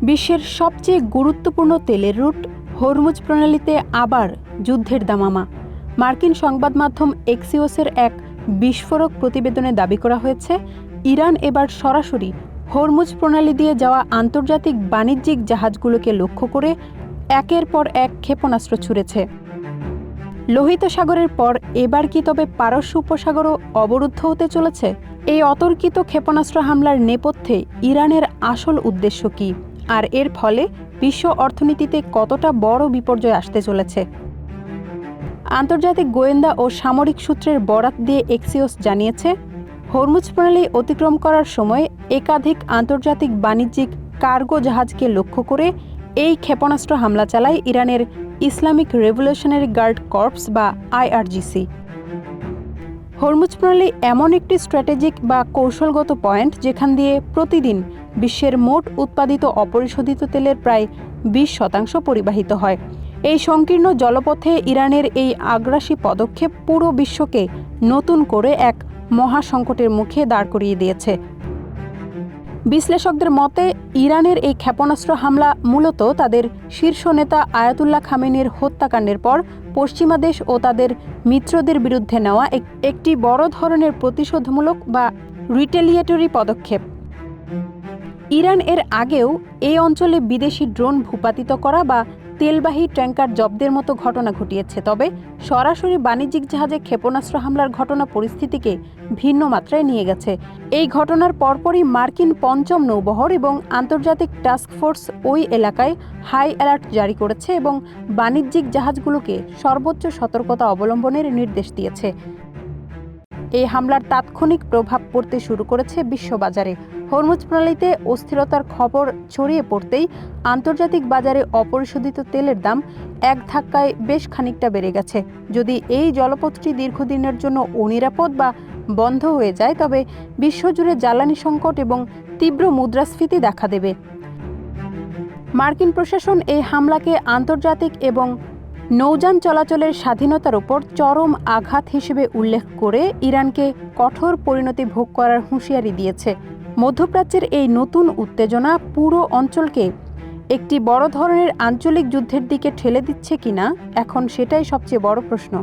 বিশ্বের সবচেয়ে গুরুত্বপূর্ণ তেলের রুট হরমুজ প্রণালীতে আবার যুদ্ধের দামামা। মার্কিন সংবাদ মাধ্যম এক্সিওসের এক বিস্ফোরক প্রতিবেদনে দাবি করা হয়েছে, ইরান এবার সরাসরি হরমুজ প্রণালী দিয়ে যাওয়া আন্তর্জাতিক বাণিজ্যিক জাহাজগুলোকে লক্ষ্য করে একের পর এক ক্ষেপণাস্ত্র ছুড়েছে। লোহিত সাগরের পর এবার কি তবে পারস্য উপসাগরও অবরুদ্ধ হতে চলেছে? এই অতর্কিত ক্ষেপণাস্ত্র হামলার নেপথ্যে ইরানের আসল উদ্দেশ্য কী, আর এর ফলে বিশ্ব অর্থনীতিতে কতটা বড় বিপর্যয় আসতে চলেছে? আন্তর্জাতিক গোয়েন্দা ও সামরিক সূত্রের বরাত দিয়ে এক্সিওস জানিয়েছে, হরমুজ প্রণালী অতিক্রম করার সময় একাধিক আন্তর্জাতিক বাণিজ্যিক কার্গো জাহাজকে লক্ষ্য করে এই ক্ষেপণাস্ত্র হামলা চালায় ইরানের ইসলামিক রেভলিউশনারি গার্ড কর্পস বা আইআরজিসি। হরমুজ প্রণালী এমন একটি স্ট্র্যাটেজিক বা কৌশলগত পয়েন্ট যেখান দিয়ে প্রতিদিন বিশ্বের মোট উৎপাদিত অপরিশোধিত তেলের প্রায় 20% পরিবাহিত হয়। এই সংকীর্ণ জলপথে ইরানের এই আগ্রাসী পদক্ষেপ পুরো বিশ্বকে নতুন করে এক মহাসংকটের মুখে দাঁড় করিয়ে দিয়েছে। বিশ্লেষকদের মতে, ইরানের এই ক্ষেপণাস্ত্র হামলা মূলত তাদের শীর্ষ নেতা আয়াতুল্লাহ খামেনির হত্যাকাণ্ডের পর পশ্চিমা দেশ ও তাদের মিত্রদের বিরুদ্ধে নেওয়া একটি বড় ধরনের প্রতিশোধমূলক বা রিটেলিয়েটরি পদক্ষেপ। ইরান এর আগেও এই অঞ্চলে বিদেশি ড্রোন ভূপাতিত করা বা তেলবাহী ট্যাঙ্কার জব্দের মতো ঘটনা ঘটিয়েছে, তবে সরাসরি বাণিজ্যিক জাহাজে ক্ষেপণাস্ত্র হামলার ঘটনা পরিস্থিতিকে ভিন্ন মাত্রায় নিয়ে গেছে। এই ঘটনার পরপরই মার্কিন পঞ্চম নৌবহর এবং আন্তর্জাতিক টাস্ক ফোর্স ওই এলাকায় হাই অ্যালার্ট জারি করেছে এবং বাণিজ্যিক জাহাজগুলোকে সর্বোচ্চ সতর্কতা অবলম্বনের নির্দেশ দিয়েছে। এই হামলার তাৎক্ষণিক প্রভাব পড়তে শুরু করেছে বিশ্ববাজারে। হরমুজ প্রণালীতে অস্থিরতার খবর ছড়িয়ে পড়তেই আন্তর্জাতিক বাজারে অপরিশোধিত তেলের দাম এক ধাক্কায় বেশ খানিকটা বেড়ে গেছে। যদি এই জলপথটি দীর্ঘদিনের জন্য অনিরাপদ বা বন্ধ হয়ে যায়, তবে বিশ্বজুড়ে জ্বালানি সংকট এবং তীব্র মুদ্রাস্ফীতি দেখা দেবে। মার্কিন প্রশাসন এই হামলাকে আন্তর্জাতিক এবং নৌযান চলাচলের স্বাধীনতার উপর চরম আঘাত হিসেবে উল্লেখ করে ইরানকে কঠোর পরিণতি ভোগ করার হুঁশিয়ারি দিয়েছে। মধ্যপ্রাচ্যের এই নতুন উত্তেজনা পুরো অঞ্চলকে একটি বড় ধরনের আঞ্চলিক যুদ্ধের দিকে ঠেলে দিচ্ছে কিনা, এখন সেটাই সবচেয়ে বড় প্রশ্ন।